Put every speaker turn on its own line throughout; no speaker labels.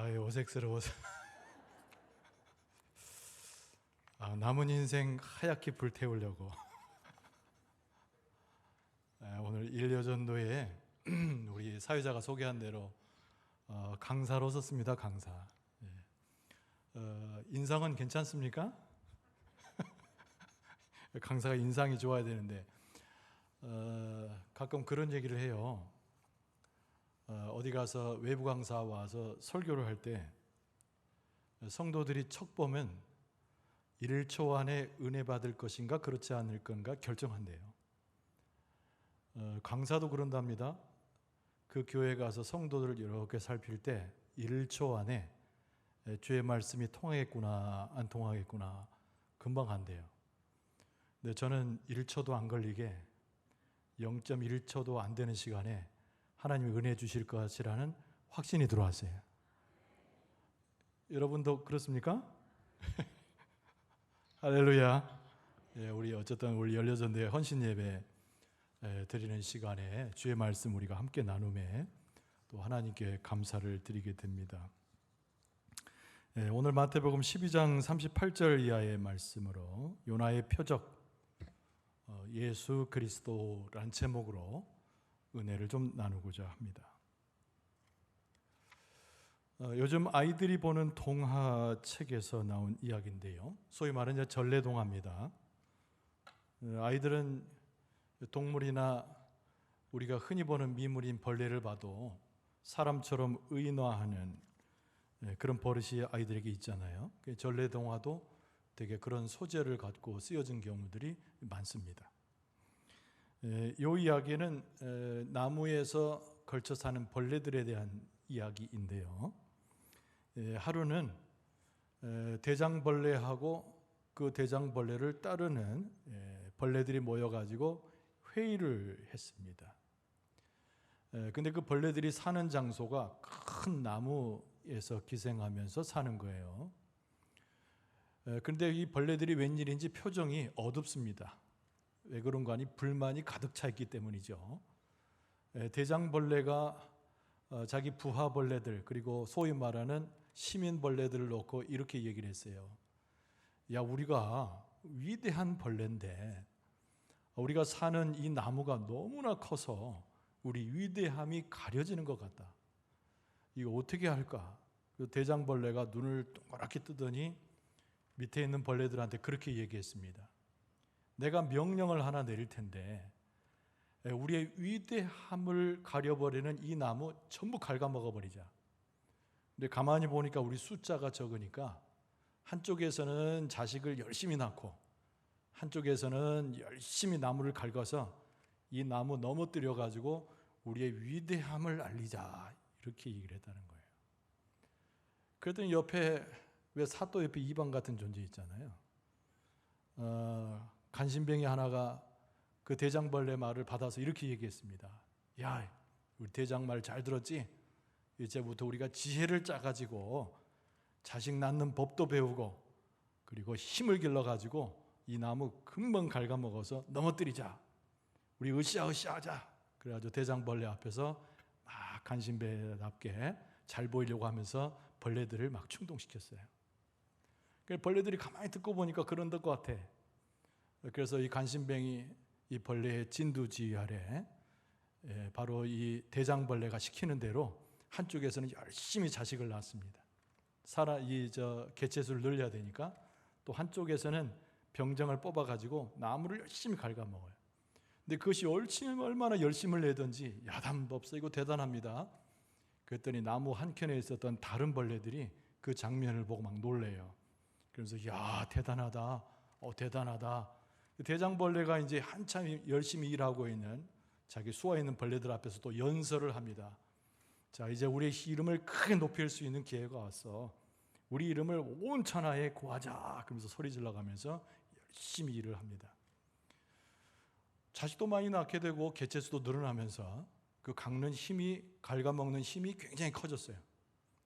아유, 어색스러워서. 남은 인생 하얗게 불태우려고. 오늘 일여전도에 우리 사회자가 소개한 대로 강사로 썼습니다. 강사. 인상은 괜찮습니까? 강사가 인상이 좋아야 되는데 가끔 그런 얘기를 해요. 어디 가서 외부 강사 와서 설교를 할 때 성도들이 척 보면 1초 안에 은혜 받을 것인가 그렇지 않을 건가 결정한대요. 강사도 그런답니다. 그 교회 가서 성도들을 이렇게 살필 때 1초 안에 주의 말씀이 통하겠구나 안 통하겠구나 금방 한대요. 근데 저는 1초도 안 걸리게 0.1초도 안 되는 시간에 하나님이 은혜 주실 것이라는 확신이 들어왔어요. 여러분도 그렇습니까? 할렐루야. 우리 어쨌든 우리 열려전도회 헌신 예배 드리는 시간에 주의 말씀 우리가 함께 나눔에 또 하나님께 감사를 드리게 됩니다. 오늘 마태복음 12장 38절 이하의 말씀으로 요나의 표적 예수 그리스도라는 제목으로 은혜를 좀 나누고자 합니다. 요즘 아이들이 보는 동화책에서 나온 이야기인데요. 소위 말하는 전래동화입니다. 아이들은 동물이나 우리가 흔히 보는 미물인 벌레를 봐도 사람처럼 의인화하는 그런 버릇이 아이들에게 있잖아요. 전래동화도 되게 그런 소재를 갖고 쓰여진 경우들이 많습니다. 이 이야기는 나무에서 걸쳐 사는 벌레들에 대한 이야기인데요. 하루는 대장벌레하고 그 대장벌레를 따르는 벌레들이 모여가지고 회의를 했습니다. 근데 그 벌레들이 사는 장소가 큰 나무에서 기생하면서 사는 거예요. 그런데 이 벌레들이 웬일인지 표정이 어둡습니다. 왜 그런가 하니 불만이 가득 차 있기 때문이죠. 대장벌레가 자기 부하벌레들 그리고 소위 말하는 시민벌레들을 놓고 이렇게 얘기를 했어요. 야, 우리가 위대한 벌레인데 우리가 사는 이 나무가 너무나 커서 우리 위대함이 가려지는 것 같다. 이거 어떻게 할까? 그 대장벌레가 눈을 동그랗게 뜨더니 밑에 있는 벌레들한테 그렇게 얘기했습니다. 내가 명령을 하나 내릴 텐데 우리의 위대함을 가려버리는 이 나무 전부 갉아먹어버리자. 근데 가만히 보니까 우리 숫자가 적으니까 한쪽에서는 자식을 열심히 낳고 한쪽에서는 열심히 나무를 갉아서 이 나무 넘어뜨려가지고 우리의 위대함을 알리자. 이렇게 얘기를 했다는 거예요. 그랬더니 옆에 왜 사또 옆에 이방 같은 존재 있잖아요. 간신뱅이 하나가 그 대장벌레 말을 받아서 이렇게 얘기했습니다. 야, 우리 대장 말 잘 들었지? 이제부터 우리가 지혜를 짜가지고 자식 낳는 법도 배우고 그리고 힘을 길러가지고 이 나무 금방 갉아먹어서 넘어뜨리자. 우리 으쌰으쌰 하자. 그래가지고 대장벌레 앞에서 막 간신배답게 잘 보이려고 하면서 벌레들을 막 충동시켰어요. 벌레들이 가만히 듣고 보니까 그런 것 같아. 그래서 이 간신뱅이 이 벌레의 진두지휘 아래 바로 이 대장벌레가 시키는 대로 한쪽에서는 열심히 자식을 낳았습니다. 개체수를 늘려야 되니까 또 한쪽에서는 병정을 뽑아가지고 나무를 열심히 갉아먹어요. 근데 그것이 얼마나 열심을 내든지 야단법서 이거 대단합니다. 그랬더니 나무 한켠에 있었던 다른 벌레들이 그 장면을 보고 막 놀래요. 그래서 야, 대단하다. 대단하다. 대장벌레가 이제 한참 열심히 일하고 있는 자기 수와 있는 벌레들 앞에서 또 연설을 합니다. 자, 이제 우리의 이름을 크게 높일 수 있는 기회가 왔어. 우리 이름을 온 천하에 구하자. 그러면서 소리 질러가면서 열심히 일을 합니다. 자식도 많이 낳게 되고 개체수도 늘어나면서 그 갉아먹는 힘이 굉장히 커졌어요.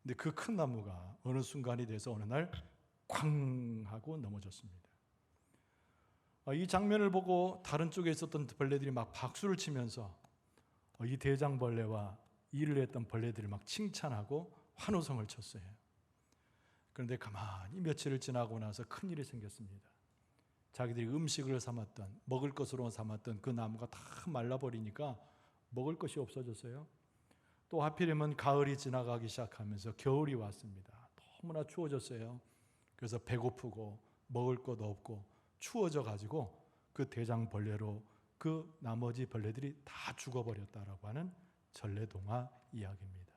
근데 그 큰 나무가 어느 순간이 돼서 어느 날 쾅 하고 넘어졌습니다. 이 장면을 보고 다른 쪽에 있었던 벌레들이 막 박수를 치면서 이 대장벌레와 일을 했던 벌레들을 막 칭찬하고 환호성을 쳤어요. 그런데 가만히 며칠을 지나고 나서 큰일이 생겼습니다. 자기들이 음식을 삼았던, 먹을 것으로 삼았던 그 나무가 다 말라버리니까 먹을 것이 없어졌어요. 또 하필이면 가을이 지나가기 시작하면서 겨울이 왔습니다. 너무나 추워졌어요. 그래서 배고프고 먹을 것 없고 추워져 가지고 그 대장벌레로 그 나머지 벌레들이 다 죽어버렸다라고 하는 전래동화 이야기입니다.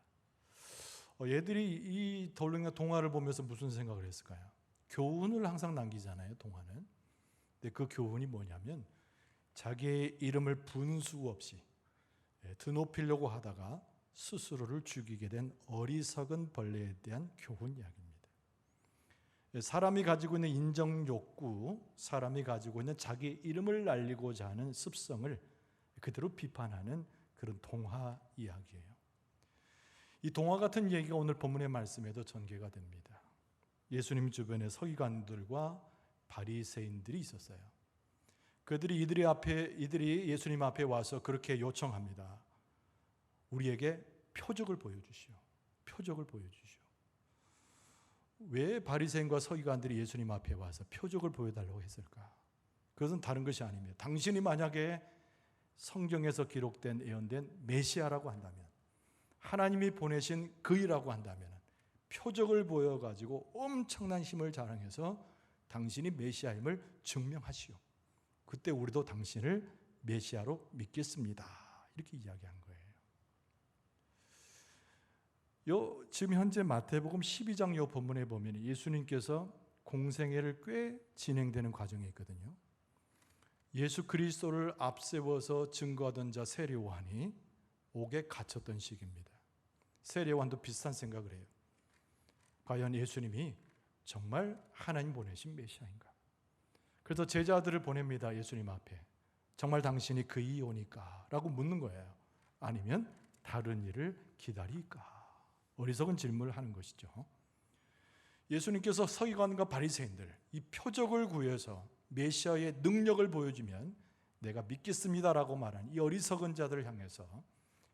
얘들이 이 동화를 보면서 무슨 생각을 했을까요? 교훈을 항상 남기잖아요, 동화는. 근데 그 교훈이 뭐냐면 자기의 이름을 분수 없이 드높이려고 하다가 스스로를 죽이게 된 어리석은 벌레에 대한 교훈 이야기입니다. 사람이 가지고 있는 인정 욕구, 사람이 가지고 있는 자기 이름을 날리고자 하는 습성을 그대로 비판하는 그런 동화 이야기예요. 이 동화 같은 얘기가 오늘 본문의 말씀에도 전개가 됩니다. 예수님 주변에 서기관들과 바리새인들이 있었어요. 그들이 이들이 예수님 앞에 와서 그렇게 요청합니다. 우리에게 표적을 보여주시오. 표적을 보여주시오. 왜 바리새인과 서기관들이 예수님 앞에 와서 표적을 보여달라고 했을까? 그것은 다른 것이 아닙니다. 당신이 만약에 성경에서 기록된 예언된 메시아라고 한다면, 하나님이 보내신 그이라고 한다면 표적을 보여가지고 엄청난 힘을 자랑해서 당신이 메시아임을 증명하시오. 그때 우리도 당신을 메시아로 믿겠습니다. 이렇게 이야기한 거예요. 지금 현재 마태복음 12장 요 본문에 보면 예수님께서 공생애를 꽤 진행되는 과정이 있거든요. 예수 그리스도를 앞세워서 증거하던 자 세례요한이 옥에 갇혔던 시기입니다. 세례요한도 비슷한 생각을 해요. 과연 예수님이 정말 하나님 보내신 메시아인가? 그래서 제자들을 보냅니다. 예수님 앞에. 정말 당신이 그이 오니까? 라고 묻는 거예요. 아니면 다른 일을 기다릴까? 어리석은 질문을 하는 것이죠. 예수님께서 서기관과 바리새인들 이 표적을 구해서 메시아의 능력을 보여주면 내가 믿겠습니다라고 말한 이 어리석은 자들을 향해서,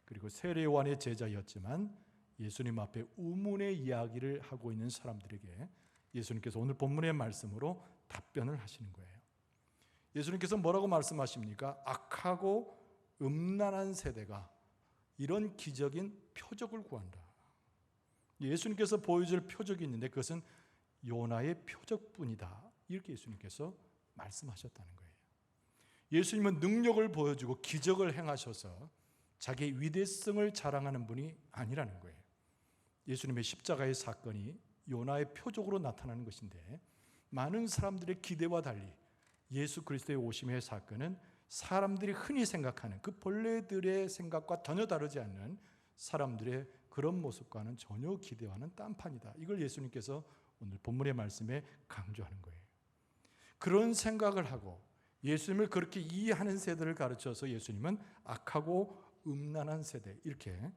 그리고 세례요한의 제자였지만 예수님 앞에 우문의 이야기를 하고 있는 사람들에게 예수님께서 오늘 본문의 말씀으로 답변을 하시는 거예요. 예수님께서 뭐라고 말씀하십니까? 악하고 음란한 세대가 이런 기적인 표적을 구한다. 예수님께서 보여줄 표적이 있는데 그것은 요나의 표적뿐이다. 이렇게 예수님께서 말씀하셨다는 거예요. 예수님은 능력을 보여주고 기적을 행하셔서 자기의 위대성을 자랑하는 분이 아니라는 거예요. 예수님의 십자가의 사건이 요나의 표적으로 나타나는 것인데, 많은 사람들의 기대와 달리 예수 그리스도의 오심의 사건은 사람들이 흔히 생각하는 그 벌레들의 생각과 전혀 다르지 않는 사람들의 그런 모습과는 전혀 기대와는 딴판이다. 이걸 예수님께서 오늘 본문의 말씀에 강조하는 거예요. 그런 생각을 하고 예수님을 그렇게 이해하는 세대를 가르쳐서 예수님은 악하고 음란한 세대 이렇게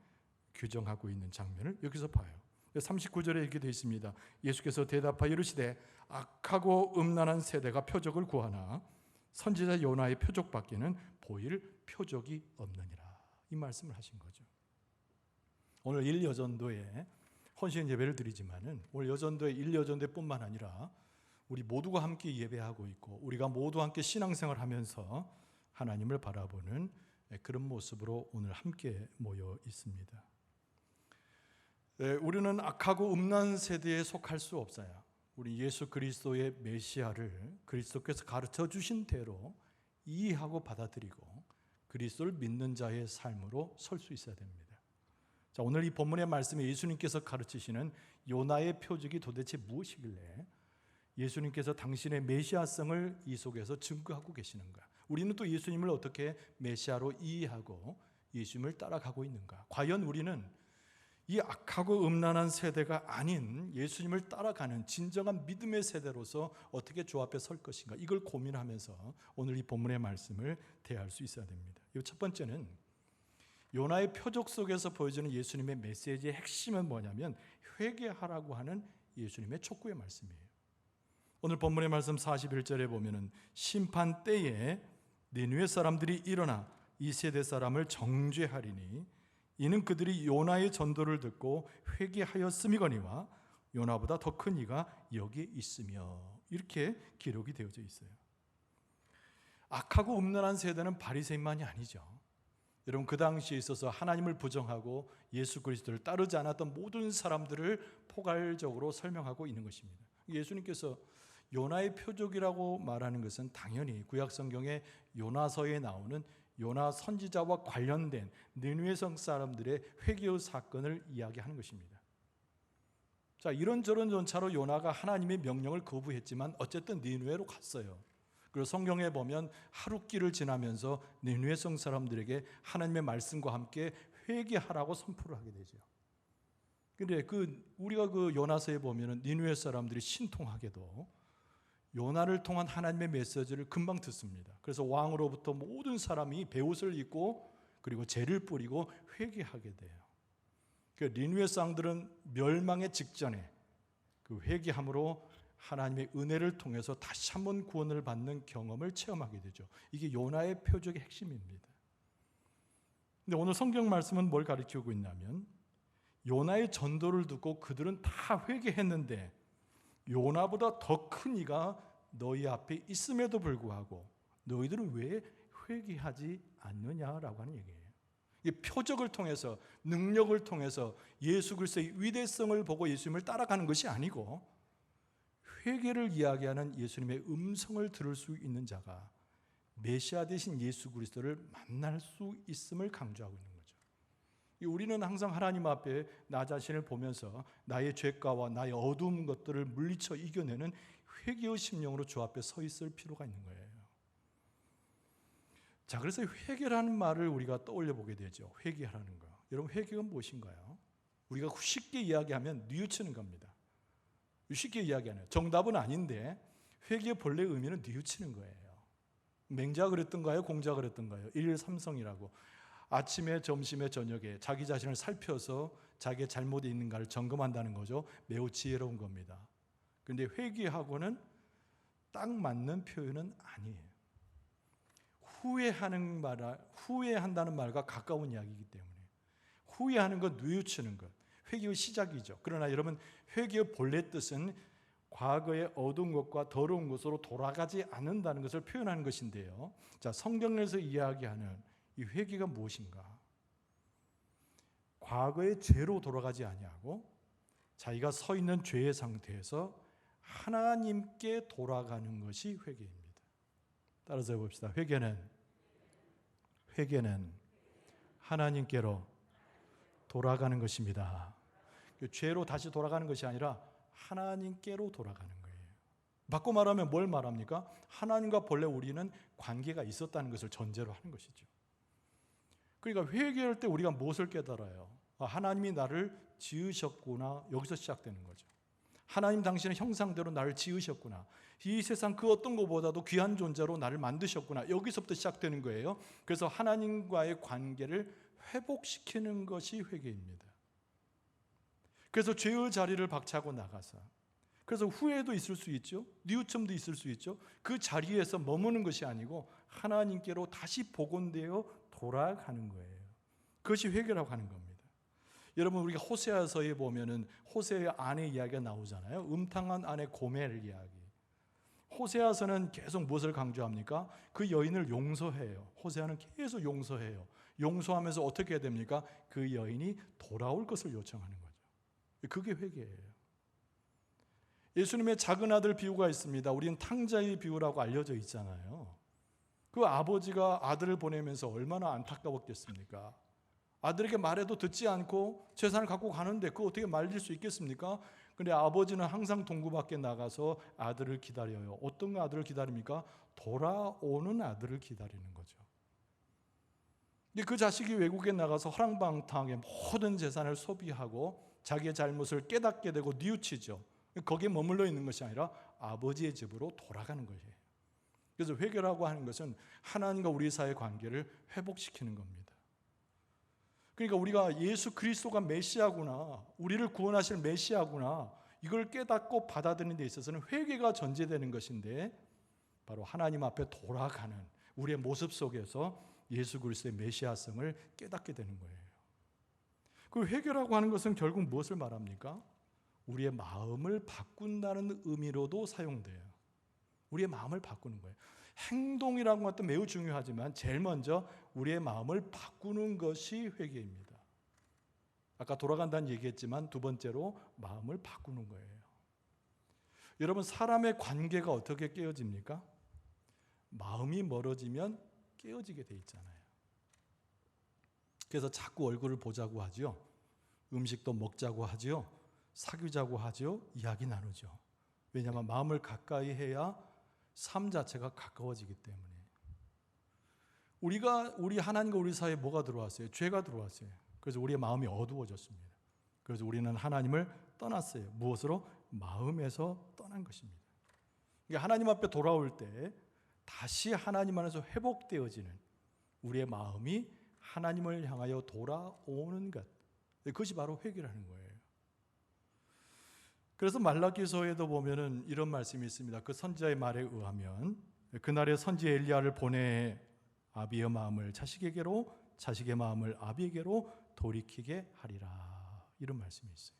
규정하고 있는 장면을 여기서 봐요. 39절에 이렇게 되어 있습니다. 예수께서 대답하여 이르시되 악하고 음란한 세대가 표적을 구하나 선지자 요나의 표적밖에는 보일 표적이 없느니라. 이 말씀을 하신 거죠. 오늘 1여전도에 헌신 예배를 드리지만은 오늘 여전도에 1여전도뿐만 아니라 우리 모두가 함께 예배하고 있고 우리가 모두 함께 신앙생활 하면서 하나님을 바라보는 그런 모습으로 오늘 함께 모여 있습니다. 우리는 악하고 음란 세대에 속할 수 없어요. 우리 예수 그리스도의 메시아를 그리스도께서 가르쳐 주신 대로 이해하고 받아들이고 그리스도를 믿는 자의 삶으로 설 수 있어야 됩니다. 자, 오늘 이 본문의 말씀에 예수님께서 가르치시는 요나의 표적이 도대체 무엇이길래 예수님께서 당신의 메시아성을 이 속에서 증거하고 계시는가? 우리는 또 예수님을 어떻게 메시아로 이해하고 예수님을 따라가고 있는가? 과연 우리는 이 악하고 음란한 세대가 아닌 예수님을 따라가는 진정한 믿음의 세대로서 어떻게 주 앞에 설 것인가? 이걸 고민하면서 오늘 이 본문의 말씀을 대할 수 있어야 됩니다. 첫 번째는 요나의 표적 속에서 보여주는 예수님의 메시지의 핵심은 뭐냐면 회개하라고 하는 예수님의 촉구의 말씀이에요. 오늘 본문의 말씀 41절에 보면은 심판 때에 니느웨 사람들이 일어나 이 세대 사람을 정죄하리니 이는 그들이 요나의 전도를 듣고 회개하였음이거니와 요나보다 더 큰 이가 여기에 있으며, 이렇게 기록이 되어져 있어요. 악하고 음란한 세대는 바리새인만이 아니죠. 여러분, 그 당시에 있어서 하나님을 부정하고 예수 그리스도를 따르지 않았던 모든 사람들을 포괄적으로 설명하고 있는 것입니다. 예수님께서 요나의 표적이라고 말하는 것은 당연히 구약 성경의 요나서에 나오는 요나 선지자와 관련된 니느웨 성 사람들의 회개의 사건을 이야기하는 것입니다. 자, 이런저런 전차로 요나가 하나님의 명령을 거부했지만 어쨌든 니느웨로 갔어요. 그리고 성경에 보면 하룻길을 지나면서 니느웨 성 사람들에게 하나님의 말씀과 함께 회개하라고 선포를 하게 되죠. 근데 우리가 요나서에 보면은 니느웨 사람들이 신통하게도 요나를 통한 하나님의 메시지를 금방 듣습니다. 그래서 왕으로부터 모든 사람이 베옷을 입고 그리고 재를 뿌리고 회개하게 돼요. 니느웨 사람들은 멸망의 직전에 그 회개함으로 하나님의 은혜를 통해서 다시 한번 구원을 받는 경험을 체험하게 되죠. 이게 요나의 표적의 핵심입니다. 근데 오늘 성경 말씀은 뭘 가르치고 있냐면, 요나의 전도를 듣고 그들은 다 회개했는데 요나보다 더 큰 이가 너희 앞에 있음에도 불구하고 너희들은 왜 회개하지 않느냐라고 하는 얘기예요. 이 표적을 통해서, 능력을 통해서 예수 그리스도의 위대성을 보고 예수님을 따라가는 것이 아니고 회개를 이야기하는 예수님의 음성을 들을 수 있는 자가 메시아 되신 예수 그리스도를 만날 수 있음을 강조하고 있는 거죠. 우리는 항상 하나님 앞에 나 자신을 보면서 나의 죄가와 나의 어두운 것들을 물리쳐 이겨내는 회개의 심령으로 주 앞에 서 있을 필요가 있는 거예요. 자, 그래서 회개라는 말을 우리가 떠올려 보게 되죠. 회개하라는 거. 여러분, 회개가 무엇인가요? 우리가 쉽게 이야기하면 뉘우치는 겁니다. 쉽게 이야기하는, 정답은 아닌데 회개의 본래 의미는 뉘우치는 거예요. 맹자가 그랬던가요? 공자가 그랬던가요? 일일삼성이라고 아침에 점심에 저녁에 자기 자신을 살펴서 자기의 잘못이 있는가를 점검한다는 거죠. 매우 지혜로운 겁니다. 그런데 회개하고는 딱 맞는 표현은 아니에요. 후회한다는 말과 가까운 이야기이기 때문에 후회하는 것, 뉘우치는 것, 회개의 시작이죠. 그러나 여러분, 회개의 본래 뜻은 과거의 어두운 것과 더러운 것으로 돌아가지 않는다는 것을 표현하는 것인데요. 자, 성경에서 이야기하는 이 회개가 무엇인가? 과거의 죄로 돌아가지 아니하고 자기가 서 있는 죄의 상태에서 하나님께 돌아가는 것이 회개입니다. 따라서 해봅시다. 회개는 하나님께로 돌아가는 것입니다. 죄로 다시 돌아가는 것이 아니라 하나님께로 돌아가는 거예요. 바꿔 말하면 뭘 말합니까? 하나님과 본래 우리는 관계가 있었다는 것을 전제로 하는 것이죠. 그러니까 회개할 때 우리가 무엇을 깨달아요? 하나님이 나를 지으셨구나. 여기서 시작되는 거죠. 하나님 당신의 형상대로 나를 지으셨구나. 이 세상 그 어떤 것보다도 귀한 존재로 나를 만드셨구나. 여기서부터 시작되는 거예요. 그래서 하나님과의 관계를 회복시키는 것이 회개입니다. 그래서 죄의 자리를 박차고 나가서, 그래서 후회도 있을 수 있죠. 뉘우침도 있을 수 있죠. 그 자리에서 머무는 것이 아니고 하나님께로 다시 복원되어 돌아가는 거예요. 그것이 회개라고 하는 겁니다. 여러분, 우리가 호세아서에 보면은 호세의 아내 이야기가 나오잖아요. 음탕한 아내 고멜 이야기. 호세아서는 계속 무엇을 강조합니까? 그 여인을 용서해요. 호세아는 계속 용서해요. 용서하면서 어떻게 해야 됩니까? 그 여인이 돌아올 것을 요청하는 거죠. 그게 회개예요. 예수님의 작은 아들 비유가 있습니다. 우리는 탕자의 비유라고 알려져 있잖아요. 그 아버지가 아들을 보내면서 얼마나 안타까웠겠습니까? 아들에게 말해도 듣지 않고 재산을 갖고 가는데 그거 어떻게 말릴 수 있겠습니까? 근데 아버지는 항상 동구 밖에 나가서 아들을 기다려요. 어떤 아들을 기다립니까? 돌아오는 아들을 기다리는 거죠. 근데 그 자식이 외국에 나가서 허랑방탕하게 모든 재산을 소비하고 자기의 잘못을 깨닫게 되고 뉘우치죠. 거기에 머물러 있는 것이 아니라 아버지의 집으로 돌아가는 거예요. 그래서 회개라고 하는 것은 하나님과 우리 사이의 관계를 회복시키는 겁니다. 그러니까 우리가 예수 그리스도가 메시아구나, 우리를 구원하실 메시아구나, 이걸 깨닫고 받아들이는 데 있어서는 회개가 전제되는 것인데, 바로 하나님 앞에 돌아가는 우리의 모습 속에서 예수 그리스도의 메시아성을 깨닫게 되는 거예요. 그 회개라고 하는 것은 결국 무엇을 말합니까? 우리의 마음을 바꾼다는 의미로도 사용돼요. 우리의 마음을 바꾸는 거예요. 행동이라는 것도 매우 중요하지만 제일 먼저 우리의 마음을 바꾸는 것이 회개입니다. 아까 돌아간다는 얘기했지만 두 번째로 마음을 바꾸는 거예요. 여러분, 사람의 관계가 어떻게 깨어집니까? 마음이 멀어지면 깨어지게 돼 있잖아요. 그래서 자꾸 얼굴을 보자고 하죠. 음식도 먹자고 하죠. 사귀자고 하죠. 이야기 나누죠. 왜냐하면 마음을 가까이 해야 삶 자체가 가까워지기 때문에. 우리 하나님과 우리 사이에 뭐가 들어왔어요? 죄가 들어왔어요. 그래서 우리의 마음이 어두워졌습니다. 그래서 우리는 하나님을 떠났어요. 무엇으로? 마음에서 떠난 것입니다. 그러니까 하나님 앞에 돌아올 때 다시 하나님 안에서 회복되어지는 우리의 마음이 하나님을 향하여 돌아오는 것, 그것이 바로 회개라는 거예요. 그래서 말라기서에도 보면은 이런 말씀이 있습니다. 그 선지자의 말에 의하면 그날에 선지 엘리야를 보내 아비의 마음을 자식에게로, 자식의 마음을 아비에게로 돌이키게 하리라, 이런 말씀이 있어요.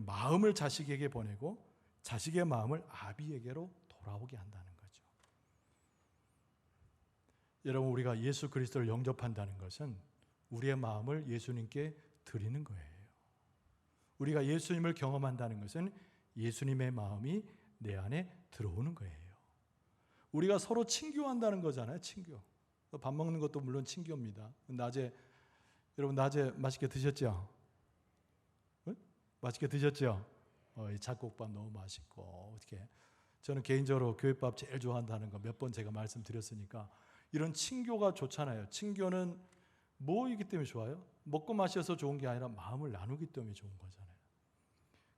마음을 자식에게 보내고 자식의 마음을 아비에게로 돌아오게 한다는 거죠. 여러분, 우리가 예수 그리스도를 영접한다는 것은 우리의 마음을 예수님께 드리는 거예요. 우리가 예수님을 경험한다는 것은 예수님의 마음이 내 안에 들어오는 거예요. 우리가 서로 친교한다는 거잖아요. 친교. 밥 먹는 것도 물론 친교입니다. 여러분 낮에 맛있게 드셨죠? 응? 맛있게 드셨죠? 이 잡곡밥 너무 맛있고, 어떻게? 저는 개인적으로 교회밥 제일 좋아한다는 거 몇 번 제가 말씀드렸으니까, 이런 친교가 좋잖아요. 친교는 뭐이기 때문에 좋아요? 먹고 마셔서 좋은 게 아니라 마음을 나누기 때문에 좋은 거잖아요.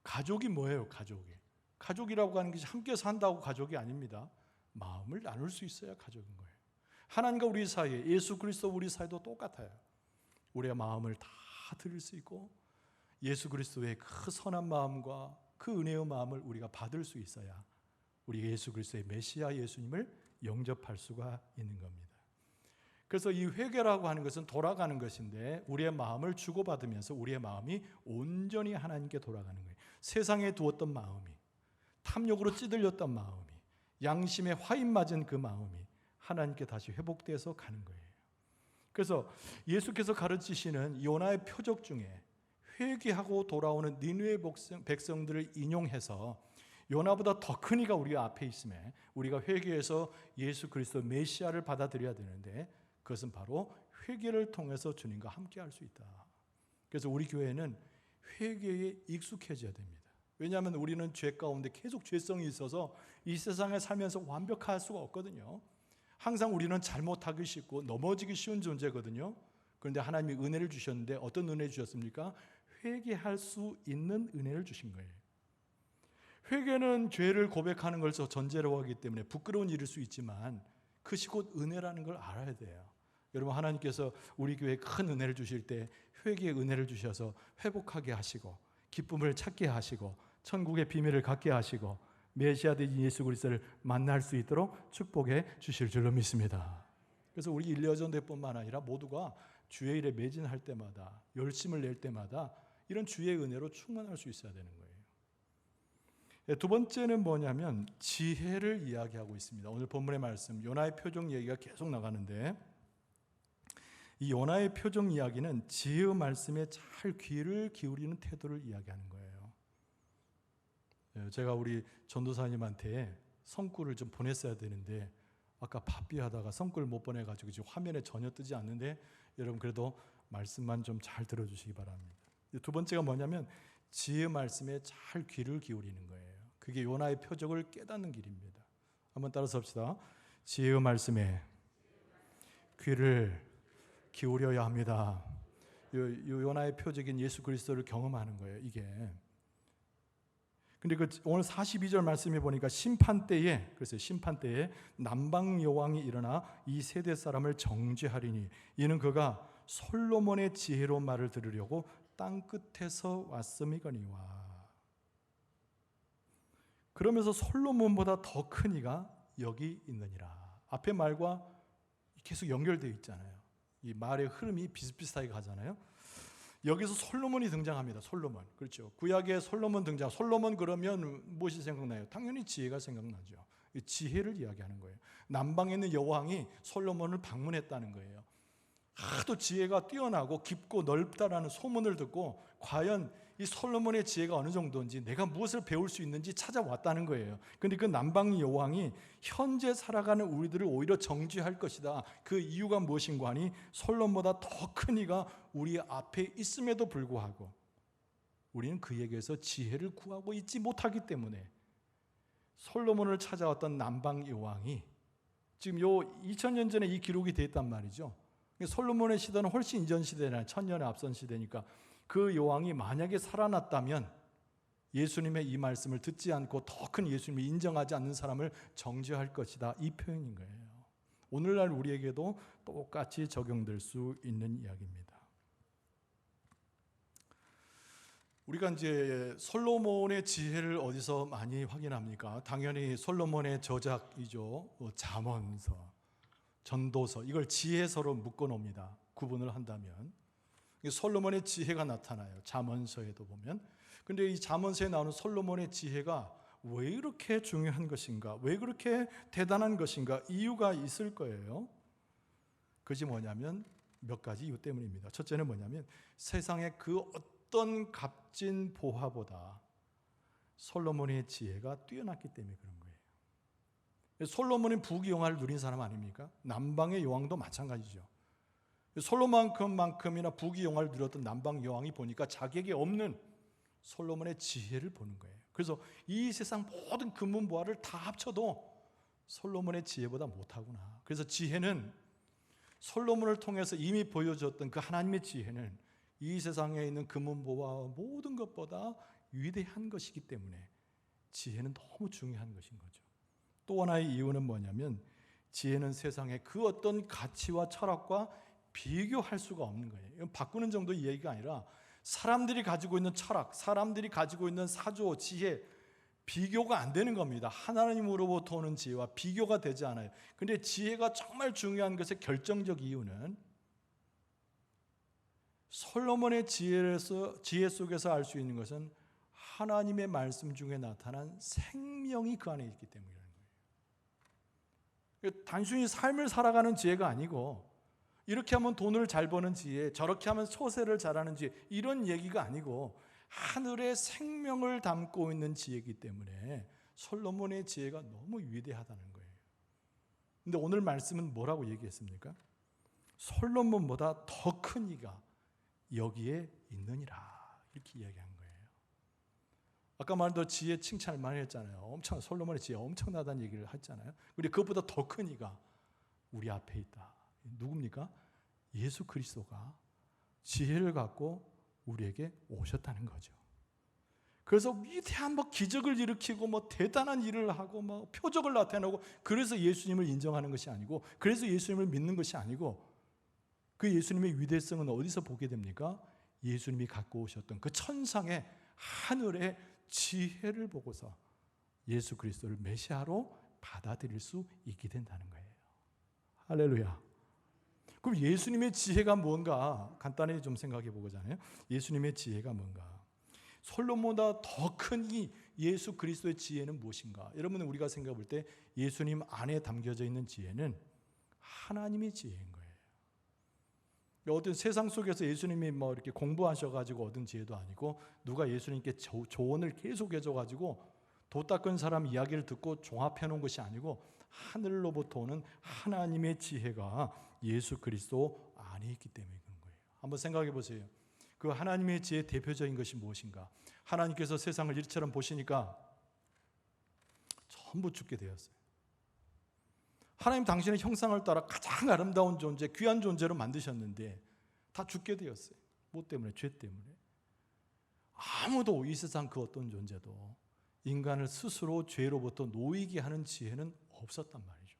가족이 뭐예요? 가족이라고 하는 것이 함께 산다고 가족이 아닙니다. 마음을 나눌 수 있어야 가족인 거예요. 하나님과 우리 사이에, 예수 그리스도 우리 사이도 똑같아요. 우리의 마음을 다 드릴 수 있고 예수 그리스도의 그 선한 마음과 그 은혜의 마음을 우리가 받을 수 있어야 우리가 예수 그리스도의 메시아 예수님을 영접할 수가 있는 겁니다. 그래서 이 회개라고 하는 것은 돌아가는 것인데, 우리의 마음을 주고받으면서 우리의 마음이 온전히 하나님께 돌아가는 거예요. 세상에 두었던 마음이, 탐욕으로 찌들렸던 마음이, 양심에 화인 맞은 그 마음이 하나님께 다시 회복돼서 가는 거예요. 그래서 예수께서 가르치시는 요나의 표적 중에 회개하고 돌아오는 니느웨 백성들을 인용해서 요나보다 더 큰 이가 우리 앞에 있음에 우리가 회개해서 예수 그리스도 메시아를 받아들여야 되는데, 그것은 바로 회개를 통해서 주님과 함께 할 수 있다. 그래서 우리 교회는 회개에 익숙해져야 됩니다. 왜냐하면 우리는 죄 가운데 계속 죄성이 있어서 이 세상에 살면서 완벽할 수가 없거든요. 항상 우리는 잘못하기 쉽고 넘어지기 쉬운 존재거든요. 그런데 하나님이 은혜를 주셨는데 어떤 은혜 주셨습니까? 회개할 수 있는 은혜를 주신 거예요. 회개는 죄를 고백하는 것을 전제로 하기 때문에 부끄러운 일일 수 있지만 그것이 곧 은혜라는 걸 알아야 돼요. 여러분, 하나님께서 우리 교회에 큰 은혜를 주실 때 회개의 은혜를 주셔서 회복하게 하시고 기쁨을 찾게 하시고 천국의 비밀을 갖게 하시고 메시아 되신 예수 그리스도를 만날 수 있도록 축복해 주실 줄로 믿습니다. 그래서 우리 1년전대뿐만 아니라 모두가 주의 일에 매진할 때마다, 열심을 낼 때마다 이런 주의 은혜로 충만할 수 있어야 되는 거예요. 두 번째는 뭐냐면 지혜를 이야기하고 있습니다. 오늘 본문의 말씀 요나의 표적 얘기가 계속 나가는데, 이 요나의 표적 이야기는 지혜의 말씀에 잘 귀를 기울이는 태도를 이야기하는 거예요. 제가 우리 전도사님한테 성구를 좀 보냈어야 되는데 아까 바삐하다가 성구를 못 보내가지고 지금 화면에 전혀 뜨지 않는데, 여러분 그래도 말씀만 좀 잘 들어주시기 바랍니다. 두 번째가 뭐냐면 지혜의 말씀에 잘 귀를 기울이는 거예요. 그게 요나의 표적을 깨닫는 길입니다. 한번 따라서 합시다. 지혜의 말씀에 귀를 기울여야 합니다. 요나의 표적인 예수 그리스도를 경험하는 거예요, 이게. 근데 오늘 42절 말씀해 보니까 심판때에, 그래서 심판때에 남방 여왕이 일어나 이 세대 사람을 정죄하리니 이는 그가 솔로몬의 지혜로운 말을 들으려고 땅 끝에서 왔음이거니와. 그러면서 솔로몬보다 더 큰 이가 여기 있느니라. 앞에 말과 계속 연결되어 있잖아요. 이 말의 흐름이 비슷비슷하게 가잖아요. 여기서 솔로몬이 등장합니다. 솔로몬. 그렇죠. 구약에 솔로몬 등장. 솔로몬 그러면 무엇이 생각나요? 당연히 지혜가 생각나죠. 지혜를 이야기하는 거예요. 남방에 있는 여왕이 솔로몬을 방문했다는 거예요. 하도 지혜가 뛰어나고 깊고 넓다라는 소문을 듣고 과연 이 솔로몬의 지혜가 어느 정도인지, 내가 무엇을 배울 수 있는지 찾아왔다는 거예요. 그런데 그 남방 여왕이 현재 살아가는 우리들을 오히려 정죄할 것이다. 그 이유가 무엇인가 하니 솔로몬보다 더 큰 이가 우리 앞에 있음에도 불구하고 우리는 그에게서 지혜를 구하고 있지 못하기 때문에 솔로몬을 찾아왔던 남방 여왕이 지금 요 2000년 전에 이 기록이 됐단 말이죠. 솔로몬의 시대는 훨씬 이전 시대나 1000년에 앞선 시대니까 그 여왕이 만약에 살아났다면 예수님의 이 말씀을 듣지 않고 더 큰 예수님을 인정하지 않는 사람을 정죄할 것이다. 이 표현인 거예요. 오늘날 우리에게도 똑같이 적용될 수 있는 이야기입니다. 우리가 이제 솔로몬의 지혜를 어디서 많이 확인합니까? 당연히 솔로몬의 저작이죠. 잠언서, 전도서, 이걸 지혜서로 묶어놓습니다. 구분을 한다면 솔로몬의 지혜가 나타나요. 잠언서에도 보면. 근데 이 잠언서에 나오는 솔로몬의 지혜가 왜 이렇게 중요한 것인가? 왜 그렇게 대단한 것인가? 이유가 있을 거예요. 그것이 뭐냐면 몇 가지 이유 때문입니다. 첫째는 뭐냐면 세상의 그 어떤 값진 보화보다 솔로몬의 지혜가 뛰어났기 때문에 그런 거예요. 솔로몬은 부귀영화를 누린 사람 아닙니까? 남방의 여왕도 마찬가지죠. 솔로몬만큼이나 부귀영화를 누렸던 남방 여왕이 보니까 자기에게 없는 솔로몬의 지혜를 보는 거예요. 그래서 이 세상 모든 금문보화를 다 합쳐도 솔로몬의 지혜보다 못하구나. 그래서 지혜는 솔로몬을 통해서 이미 보여줬던 그 하나님의 지혜는 이 세상에 있는 금문보화 모든 것보다 위대한 것이기 때문에 지혜는 너무 중요한 것인 거죠. 또 하나의 이유는 뭐냐면 지혜는 세상의 그 어떤 가치와 철학과 비교할 수가 없는 거예요. 이건 바꾸는 정도의 얘기가 아니라 사람들이 가지고 있는 철학, 사람들이 가지고 있는 사조, 지혜, 비교가 안 되는 겁니다. 하나님으로부터 오는 지혜와 비교가 되지 않아요. 그런데 지혜가 정말 중요한 것의 결정적 이유는 솔로몬의 지혜 속에서 알 수 있는 것은 하나님의 말씀 중에 나타난 생명이 그 안에 있기 때문이라는 거예요. 단순히 삶을 살아가는 지혜가 아니고 이렇게 하면 돈을 잘 버는 지혜, 저렇게 하면 소세를 잘하는 지혜, 이런 얘기가 아니고 하늘의 생명을 담고 있는 지혜이기 때문에 솔로몬의 지혜가 너무 위대하다는 거예요. 근데 오늘 말씀은 뭐라고 얘기했습니까? 솔로몬보다 더 큰 이가 여기에 있느니라, 이렇게 이야기한 거예요. 아까 말한 지혜 칭찬을 많이 했잖아요. 엄청 솔로몬의 지혜 엄청나다는 얘기를 했잖아요. 그런데 그것보다 더 큰 이가 우리 앞에 있다. 누굽니까? 예수 그리스도가 지혜를 갖고 우리에게 오셨다는 거죠. 그래서 위대한 기적을 일으키고 대단한 일을 하고 표적을 나타내고 그래서 예수님을 인정하는 것이 아니고, 그래서 예수님을 믿는 것이 아니고, 그 예수님의 위대성은 어디서 보게 됩니까? 예수님이 갖고 오셨던 그 천상의 하늘의 지혜를 보고서 예수 그리스도를 메시아로 받아들일 수 있게 된다는 거예요. 할렐루야. 그럼 예수님의 지혜가 뭔가 간단히 좀 생각해 보자요. 예수님의 지혜가 뭔가? 솔로몬보다 더 큰 이 예수 그리스도의 지혜는 무엇인가? 여러분, 우리가 생각해 볼 때 예수님 안에 담겨져 있는 지혜는 하나님의 지혜인 거예요. 어떤 세상 속에서 예수님이 이렇게 공부하셔가지고 얻은 지혜도 아니고, 누가 예수님께 조언을 계속 해줘가지고 도 닦은 사람 이야기를 듣고 종합해 놓은 것이 아니고 하늘로부터 오는 하나님의 지혜가 예수 그리스도 안에 있기 때문에 그런 거예요. 한번 생각해 보세요. 그 하나님의 지혜의 대표적인 것이 무엇인가? 하나님께서 세상을 이처럼 보시니까 전부 죽게 되었어요. 하나님 당신의 형상을 따라 가장 아름다운 존재, 귀한 존재로 만드셨는데 다 죽게 되었어요. 뭐 때문에? 죄 때문에. 아무도 이 세상 그 어떤 존재도 인간을 스스로 죄로부터 놓이게 하는 지혜는 없었단 말이죠.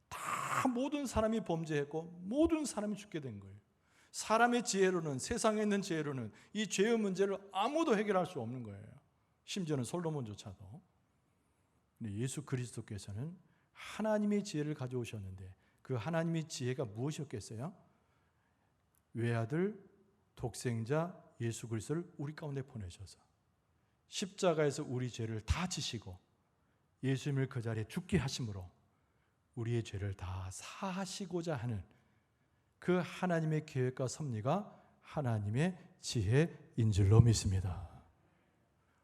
다 모든 사람이 범죄했고 모든 사람이 죽게 된 거예요. 사람의 지혜로는, 세상에 있는 지혜로는 이 죄의 문제를 아무도 해결할 수 없는 거예요. 심지어는 솔로몬조차도. 근데 예수 그리스도께서는 하나님의 지혜를 가져오셨는데 그 하나님의 지혜가 무엇이었겠어요? 외아들 독생자 예수 그리스도를 우리 가운데 보내셔서 십자가에서 우리 죄를 다 지시고 예수님을 그 자리에 죽게 하심으로 우리의 죄를 다 사하시고자 하는 그 하나님의 계획과 섭리가 하나님의 지혜인 줄로 믿습니다.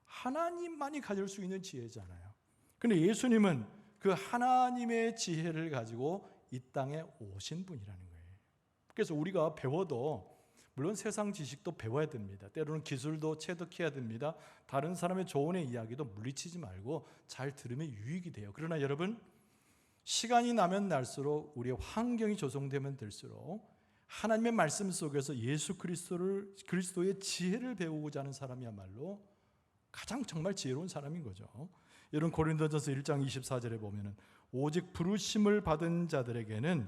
하나님만이 가질 수 있는 지혜잖아요. 그런데 예수님은 그 하나님의 지혜를 가지고 이 땅에 오신 분이라는 거예요. 그래서 우리가 배워도 물론 세상 지식도 배워야 됩니다. 때로는 기술도 체득해야 됩니다. 다른 사람의 조언의 이야기도 물리치지 말고 잘 들으면 유익이 돼요. 그러나 여러분, 시간이 나면 날수록 우리의 환경이 조성되면 될수록 하나님의 말씀 속에서 예수 그리스도의 지혜를 배우고자 하는 사람이야말로 가장 정말 지혜로운 사람인 거죠. 여러분, 고린도전서 1장 24절에 보면은 오직 부르심을 받은 자들에게는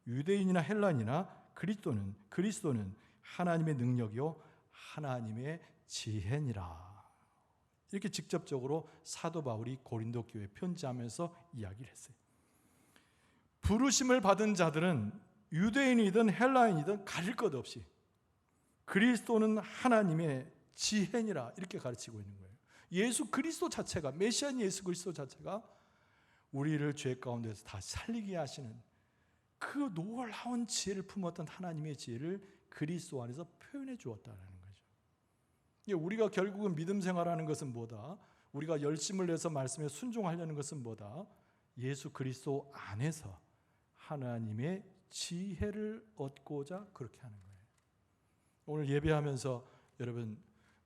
유대인이나 헬라인이나 그리스도는 하나님의 능력이요 하나님의 지혜니라. 이렇게 직접적으로 사도 바울이 고린도 교회에 편지하면서 이야기를 했어요. 부르심을 받은 자들은 유대인이든 헬라인이든 가릴 것 없이 그리스도는 하나님의 지혜니라 이렇게 가르치고 있는 거예요. 예수 그리스도 자체가, 메시아인 예수 그리스도 자체가 우리를 죄 가운데서 다 살리게 하시는 그 놀라운 지혜를 품었던 하나님의 지혜를 그리스도 안에서 표현해 주었다는 거죠. 우리가 결국은 믿음 생활하는 것은 뭐다? 우리가 열심을 내서 말씀에 순종하려는 것은 뭐다? 예수 그리스도 안에서 하나님의 지혜를 얻고자 그렇게 하는 거예요. 오늘 예배하면서 여러분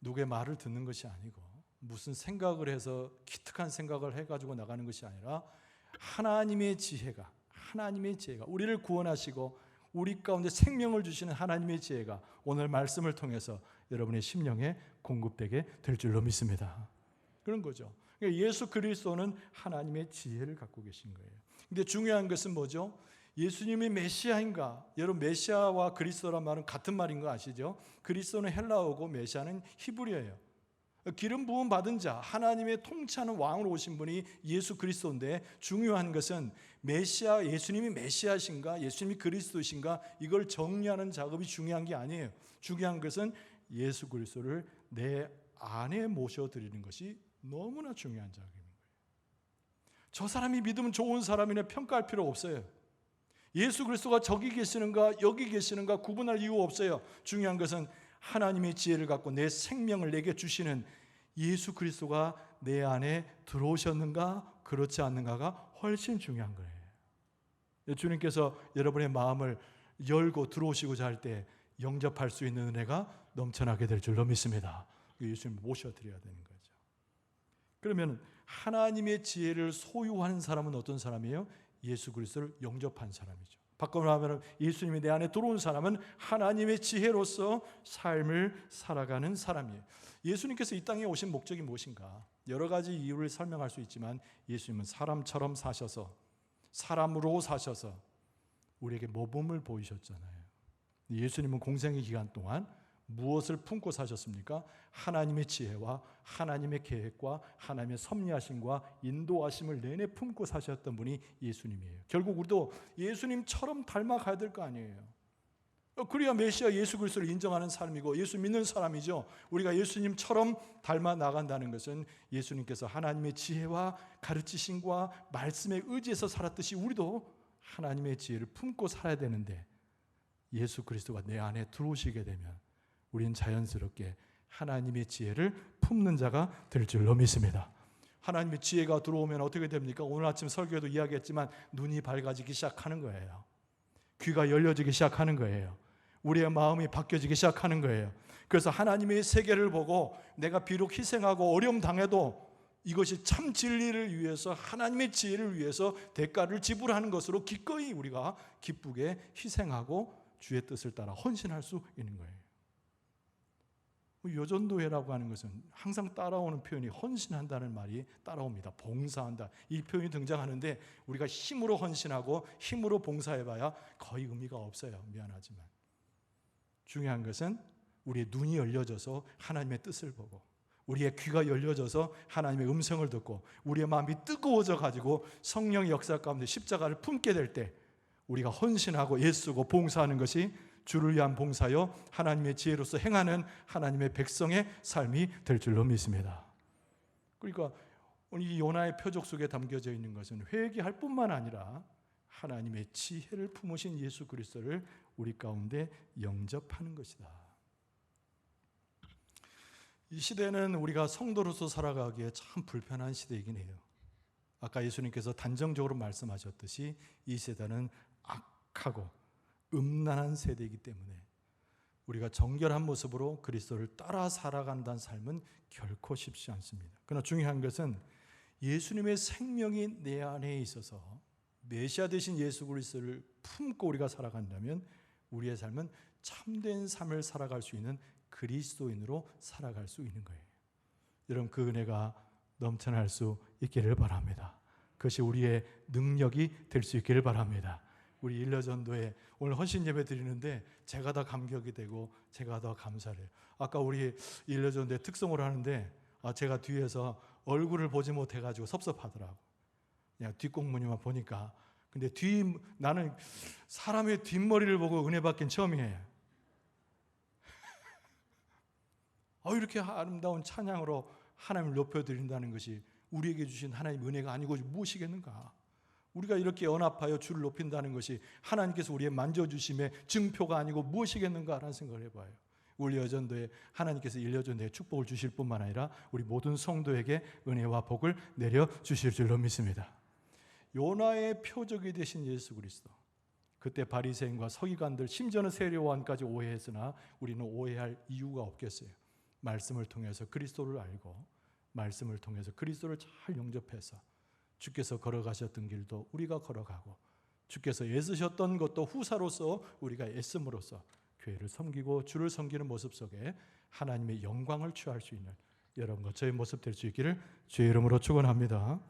누구의 말을 듣는 것이 아니고 무슨 생각을 해서 기특한 생각을 해가지고 나가는 것이 아니라 하나님의 지혜가 우리를 구원하시고 우리 가운데 생명을 주시는 하나님의 지혜가 오늘 말씀을 통해서 여러분의 심령에 공급되게 될 줄로 믿습니다. 그런 거죠. 예수 그리스도는 하나님의 지혜를 갖고 계신 거예요. 근데 중요한 것은 뭐죠? 예수님이 메시아인가? 여러분, 메시아와 그리스도란 말은 같은 말인 거 아시죠? 그리스도는 헬라어고 메시아는 히브리어예요. 기름 부음 받은 자, 하나님의 통치하는 왕으로 오신 분이 예수 그리스도인데, 중요한 것은 예수님이 메시아신가, 예수님이 그리스도신가, 이걸 정리하는 작업이 중요한 게 아니에요. 중요한 것은 예수 그리스도를 내 안에 모셔드리는 것이 너무나 중요한 작업인 거예요. 저 사람이 믿으면 좋은 사람이네 평가할 필요 없어요. 예수 그리스도가 저기 계시는가 여기 계시는가 구분할 이유 없어요. 중요한 것은 하나님의 지혜를 갖고 내 생명을 내게 주시는 예수 그리스도가 내 안에 들어오셨는가 그렇지 않는가가 훨씬 중요한 거예요. 주님께서 여러분의 마음을 열고 들어오시고자 할 때 영접할 수 있는 은혜가 넘쳐나게 될 줄로 믿습니다. 예수님 모셔드려야 되는 거죠. 그러면 하나님의 지혜를 소유하는 사람은 어떤 사람이에요? 예수 그리스도를 영접한 사람이죠. 바꿔 말하면 예수님이 내 안에 들어온 사람은 하나님의 지혜로서 삶을 살아가는 사람이에요. 예수님께서 이 땅에 오신 목적이 무엇인가? 여러 가지 이유를 설명할 수 있지만 예수님은 사람처럼 사셔서 사람으로 사셔서 우리에게 모범을 보이셨잖아요. 예수님은 공생의 기간 동안 무엇을 품고 사셨습니까? 하나님의 지혜와 하나님의 계획과 하나님의 섭리하심과 인도하심을 내내 품고 사셨던 분이 예수님이에요. 결국 우리도 예수님처럼 닮아가야 될 거 아니에요. 그래야 메시아 예수 그리스도를 인정하는 사람이고 예수 믿는 사람이죠. 우리가 예수님처럼 닮아 나간다는 것은 예수님께서 하나님의 지혜와 가르치심과 말씀에 의지해서 살았듯이 우리도 하나님의 지혜를 품고 살아야 되는데, 예수 그리스도가 내 안에 들어오시게 되면 우리는 자연스럽게 하나님의 지혜를 품는 자가 될 줄로 믿습니다. 하나님의 지혜가 들어오면 어떻게 됩니까? 오늘 아침 설교에도 이야기했지만 눈이 밝아지기 시작하는 거예요. 귀가 열려지기 시작하는 거예요. 우리의 마음이 바뀌어지기 시작하는 거예요. 그래서 하나님의 세계를 보고 내가 비록 희생하고 어려움 당해도 이것이 참 진리를 위해서 하나님의 지혜를 위해서 대가를 지불하는 것으로 기꺼이 우리가 기쁘게 희생하고 주의 뜻을 따라 헌신할 수 있는 거예요. 여전도회라고 하는 것은 항상 따라오는 표현이 헌신한다는 말이 따라옵니다. 봉사한다. 이 표현이 등장하는데 우리가 힘으로 헌신하고 힘으로 봉사해봐야 거의 의미가 없어요. 미안하지만. 중요한 것은 우리의 눈이 열려져서 하나님의 뜻을 보고 우리의 귀가 열려져서 하나님의 음성을 듣고 우리의 마음이 뜨거워져 가지고 성령의 역사 가운데 십자가를 품게 될 때 우리가 헌신하고 애쓰고 봉사하는 것이 주를 위한 봉사여 하나님의 지혜로서 행하는 하나님의 백성의 삶이 될 줄로 믿습니다. 그러니까 이 요나의 표적 속에 담겨져 있는 것은 회개할 뿐만 아니라 하나님의 지혜를 품으신 예수 그리스도를 우리 가운데 영접하는 것이다. 이 시대는 우리가 성도로서 살아가기에 참 불편한 시대이긴 해요. 아까 예수님께서 단정적으로 말씀하셨듯이 이 세대는 악하고 음란한 세대이기 때문에 우리가 정결한 모습으로 그리스도를 따라 살아간다는 삶은 결코 쉽지 않습니다. 그러나 중요한 것은 예수님의 생명이 내 안에 있어서 메시아 되신 예수 그리스도를 품고 우리가 살아간다면 우리의 삶은 참된 삶을 살아갈 수 있는 그리스도인으로 살아갈 수 있는 거예요. 여러분, 그 은혜가 넘쳐날 수 있기를 바랍니다. 그것이 우리의 능력이 될 수 있기를 바랍니다. 우리 일러전도에 오늘 헌신 예배 드리는데 제가 더 감격이 되고 제가 더 감사를 해요. 아까 우리 일러전도에 특성을 하는데 제가 뒤에서 얼굴을 보지 못해가지고 섭섭하더라고. 그냥 뒷공무니만 보니까. 근데 나는 사람의 뒷머리를 보고 은혜 받긴 처음이에요. 이렇게 아름다운 찬양으로 하나님을 높여드린다는 것이 우리에게 주신 하나님의 은혜가 아니고 무엇이겠는가? 우리가 이렇게 연합하여 주를 높인다는 것이 하나님께서 우리의 만져주심의 증표가 아니고 무엇이겠는가라는 생각을 해봐요. 우리 여전도에 하나님께서 일여전도에 축복을 주실 뿐만 아니라 우리 모든 성도에게 은혜와 복을 내려주실 줄로 믿습니다. 요나의 표적이 되신 예수 그리스도, 그때 바리새인과 서기관들 심지어는 세례요한까지 오해했으나 우리는 오해할 이유가 없겠어요. 말씀을 통해서 그리스도를 알고 말씀을 통해서 그리스도를 잘 영접해서 주께서 걸어가셨던 길도 우리가 걸어가고 주께서 애쓰셨던 것도 후사로서 우리가 애씀으로써 교회를 섬기고 주를 섬기는 모습 속에 하나님의 영광을 취할 수 있는 여러분과 저의 모습 될 수 있기를 주의 이름으로 축원합니다.